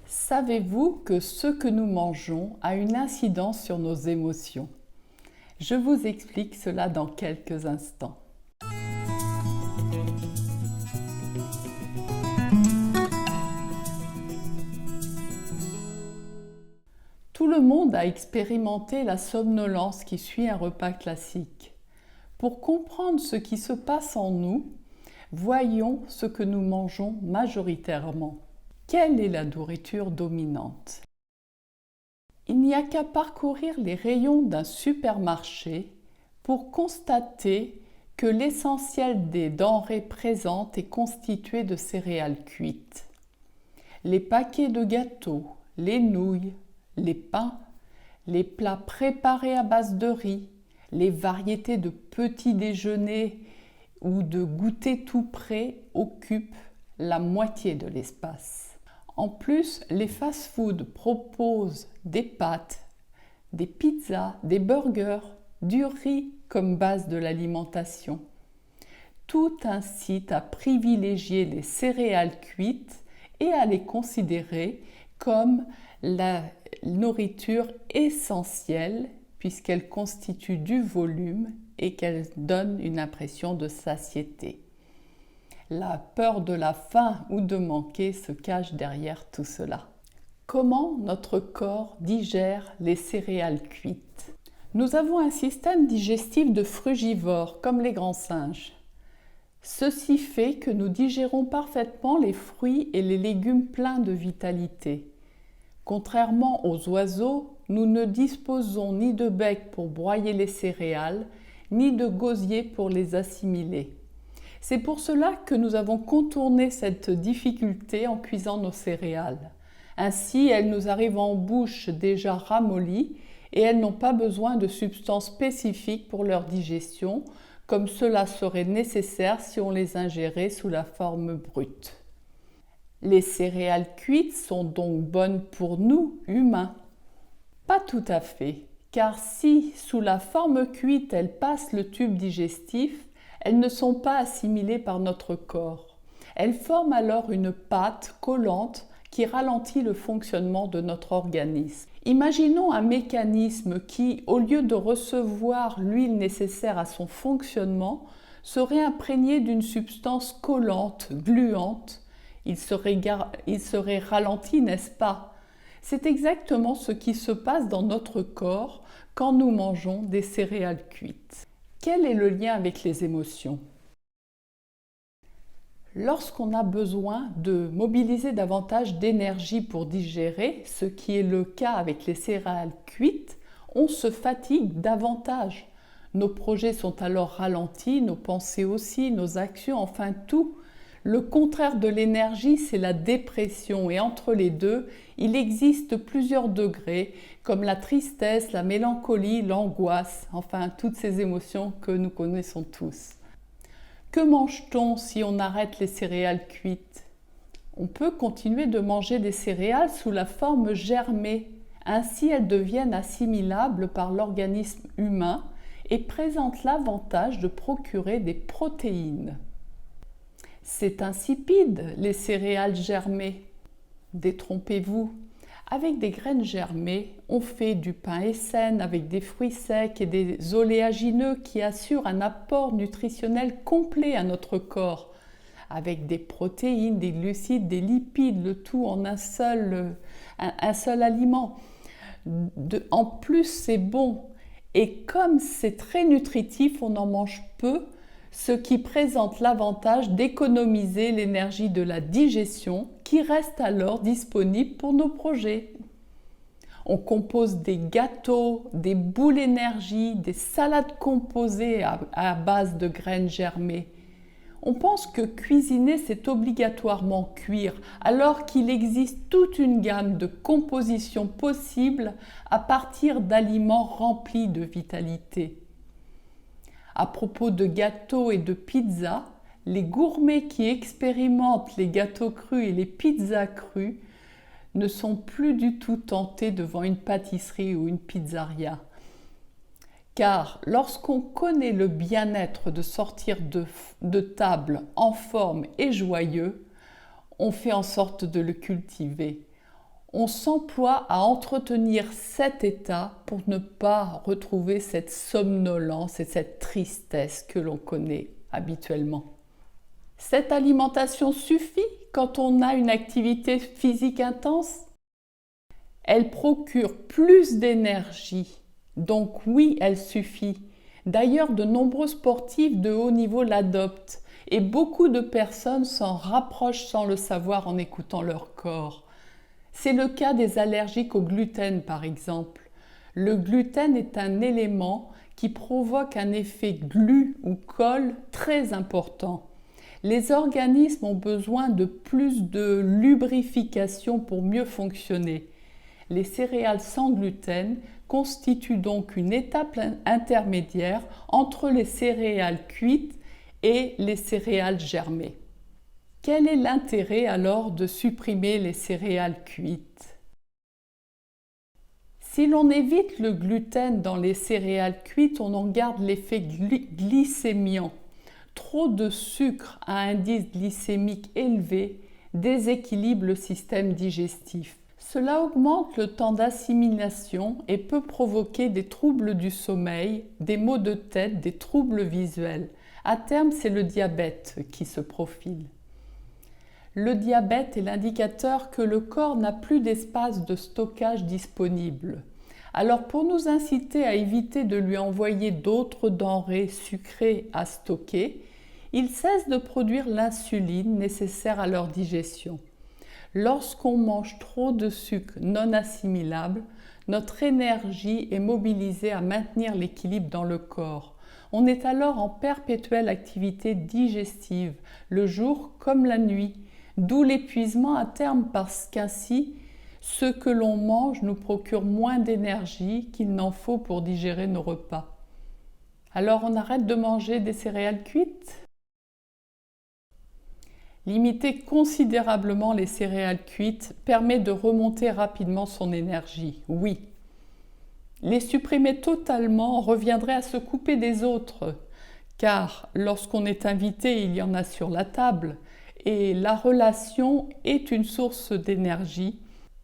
Savez-vous que ce que nous mangeons a une incidence sur nos émotions? Je vous explique cela dans quelques instants. Tout le monde a expérimenté la somnolence qui suit un repas classique. Pour comprendre ce qui se passe en nous, voyons ce que nous mangeons majoritairement. Quelle est la nourriture dominante? Il n'y a qu'à parcourir les rayons d'un supermarché pour constater que l'essentiel des denrées présentes est constitué de céréales cuites. Les paquets de gâteaux, les nouilles, les pains, les plats préparés à base de riz, les variétés de petits déjeuners ou de goûters tout prêts occupent la moitié de l'espace. En plus, les fast-foods proposent des pâtes, des pizzas, des burgers, du riz comme base de l'alimentation. Tout incite à privilégier les céréales cuites et à les considérer comme la nourriture essentielle puisqu'elle constitue du volume et qu'elle donne une impression de satiété. La peur de la faim ou de manquer se cache derrière tout cela. Comment notre corps digère les céréales cuites? Nous avons un système digestif de frugivores comme les grands singes. Ceci fait que nous digérons parfaitement les fruits et les légumes pleins de vitalité. Contrairement aux oiseaux, nous ne disposons ni de bec pour broyer les céréales, ni de gosier pour les assimiler. C'est pour cela que nous avons contourné cette difficulté en cuisant nos céréales. Ainsi, elles nous arrivent en bouche déjà ramollies et elles n'ont pas besoin de substances spécifiques pour leur digestion, comme cela serait nécessaire si on les ingérait sous la forme brute. Les céréales cuites sont donc bonnes pour nous, humains. Pas tout à fait, car si, sous la forme cuite, elles passent le tube digestif, elles ne sont pas assimilées par notre corps. Elles forment alors une pâte collante qui ralentit le fonctionnement de notre organisme. Imaginons un mécanisme qui, au lieu de recevoir l'huile nécessaire à son fonctionnement, serait imprégné d'une substance collante, gluante. Il serait ralenti, n'est-ce pas? C'est exactement ce qui se passe dans notre corps quand nous mangeons des céréales cuites. Quel est le lien avec les émotions? Lorsqu'on a besoin de mobiliser davantage d'énergie pour digérer, ce qui est le cas avec les céréales cuites, on se fatigue davantage. Nos projets sont alors ralentis, nos pensées aussi, nos actions, enfin tout. Le contraire de l'énergie, c'est la dépression et entre les deux, il existe plusieurs degrés comme la tristesse, la mélancolie, l'angoisse, enfin toutes ces émotions que nous connaissons tous. Que mange-t-on si on arrête les céréales cuites? On peut continuer de manger des céréales sous la forme germée. Ainsi, elles deviennent assimilables par l'organisme humain et présentent l'avantage de procurer des protéines. C'est insipide, les céréales germées. Détrompez-vous. Avec des graines germées, on fait du pain Essen avec des fruits secs et des oléagineux qui assurent un apport nutritionnel complet à notre corps, avec des protéines, des glucides, des lipides, le tout en un seul aliment. En plus, c'est bon. Et comme c'est très nutritif, on en mange peu, ce qui présente l'avantage d'économiser l'énergie de la digestion qui reste alors disponible pour nos projets. On compose des gâteaux, des boules énergie, des salades composées à base de graines germées. On pense que cuisiner, c'est obligatoirement cuire, alors qu'il existe toute une gamme de compositions possibles à partir d'aliments remplis de vitalité. À propos de gâteaux et de pizzas, les gourmets qui expérimentent les gâteaux crus et les pizzas crues ne sont plus du tout tentés devant une pâtisserie ou une pizzeria. Car lorsqu'on connaît le bien-être de sortir de table en forme et joyeux, on fait en sorte de le cultiver. on s'emploie à entretenir cet état pour ne pas retrouver cette somnolence et cette tristesse que l'on connaît habituellement. Cette alimentation suffit quand on a une activité physique intense? Elle procure plus d'énergie, donc oui, elle suffit. D'ailleurs, de nombreux sportifs de haut niveau l'adoptent et beaucoup de personnes s'en rapprochent sans le savoir en écoutant leur corps. C'est le cas des allergiques au gluten par exemple. Le gluten est un élément qui provoque un effet glu ou colle très important. Les organismes ont besoin de plus de lubrification pour mieux fonctionner. Les céréales sans gluten constituent donc une étape intermédiaire entre les céréales cuites et les céréales germées. Quel est l'intérêt alors de supprimer les céréales cuites? Si l'on évite le gluten dans les céréales cuites, on en garde l'effet glycémiant. Trop de sucre à indice glycémique élevé déséquilibre le système digestif. Cela augmente le temps d'assimilation et peut provoquer des troubles du sommeil, des maux de tête, des troubles visuels. À terme, c'est le diabète qui se profile. Le diabète est l'indicateur que le corps n'a plus d'espace de stockage disponible. Alors pour nous inciter à éviter de lui envoyer d'autres denrées sucrées à stocker, il cesse de produire l'insuline nécessaire à leur digestion. Lorsqu'on mange trop de sucre non assimilable, notre énergie est mobilisée à maintenir l'équilibre dans le corps. On est alors en perpétuelle activité digestive, le jour comme la nuit, d'où l'épuisement à terme parce qu'ainsi, ce que l'on mange nous procure moins d'énergie qu'il n'en faut pour digérer nos repas. Alors on arrête de manger des céréales cuites ? Limiter considérablement les céréales cuites permet de remonter rapidement son énergie, oui. Les supprimer totalement reviendrait à se couper des autres, car lorsqu'on est invité, il y en a sur la table, et la relation est une source d'énergie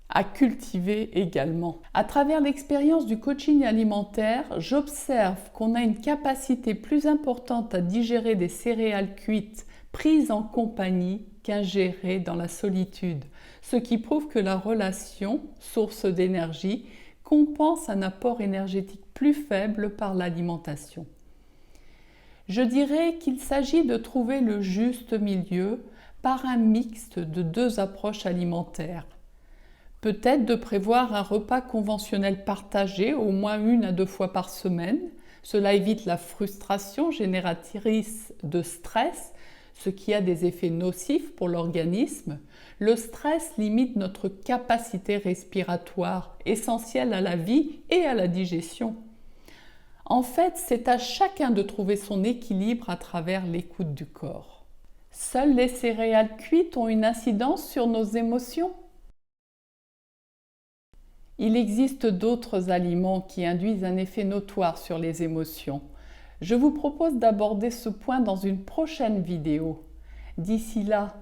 à cultiver également. À travers l'expérience du coaching alimentaire, j'observe qu'on a une capacité plus importante à digérer des céréales cuites prises en compagnie qu'ingérées dans la solitude, ce qui prouve que la relation, source d'énergie, compense un apport énergétique plus faible par l'alimentation. Je dirais qu'il s'agit de trouver le juste milieu par un mixte de deux approches alimentaires. Peut-être de prévoir un repas conventionnel partagé au moins 1 à 2 fois par semaine. Cela évite la frustration génératrice de stress, ce qui a des effets nocifs pour l'organisme. Le stress limite notre capacité respiratoire, essentielle à la vie et à la digestion. En fait, c'est à chacun de trouver son équilibre à travers l'écoute du corps. Seules les céréales cuites ont une incidence sur nos émotions. Il existe d'autres aliments qui induisent un effet notoire sur les émotions. Je vous propose d'aborder ce point dans une prochaine vidéo. D'ici là,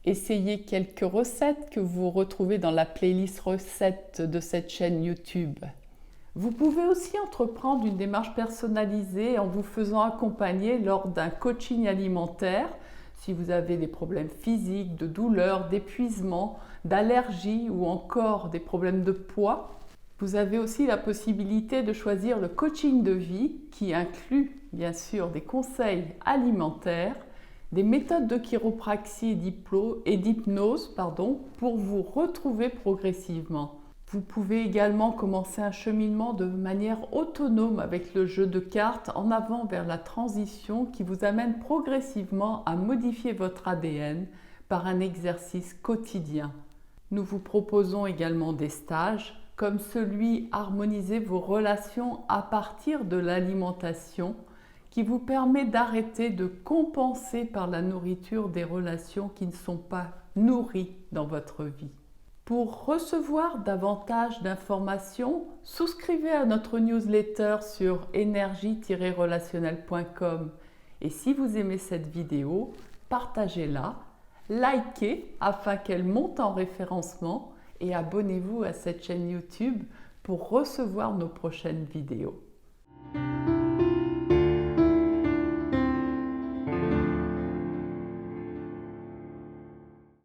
essayez quelques recettes que vous retrouvez dans la playlist recettes de cette chaîne YouTube. Vous pouvez aussi entreprendre une démarche personnalisée en vous faisant accompagner lors d'un coaching alimentaire si vous avez des problèmes physiques, de douleurs, d'épuisement, d'allergies ou encore des problèmes de poids. Vous avez aussi la possibilité de choisir le coaching de vie qui inclut bien sûr des conseils alimentaires, des méthodes de chiropraxie et d'hypnose pour vous retrouver progressivement. Vous pouvez également commencer un cheminement de manière autonome avec le jeu de cartes en avant vers la transition qui vous amène progressivement à modifier votre ADN par un exercice quotidien. Nous vous proposons également des stages comme celui Harmoniser vos relations à partir de l'alimentation qui vous permet d'arrêter de compenser par la nourriture des relations qui ne sont pas nourries dans votre vie. Pour recevoir davantage d'informations, souscrivez à notre newsletter sur énergie-relationnelle.com et si vous aimez cette vidéo, partagez-la, likez afin qu'elle monte en référencement et abonnez-vous à cette chaîne YouTube pour recevoir nos prochaines vidéos.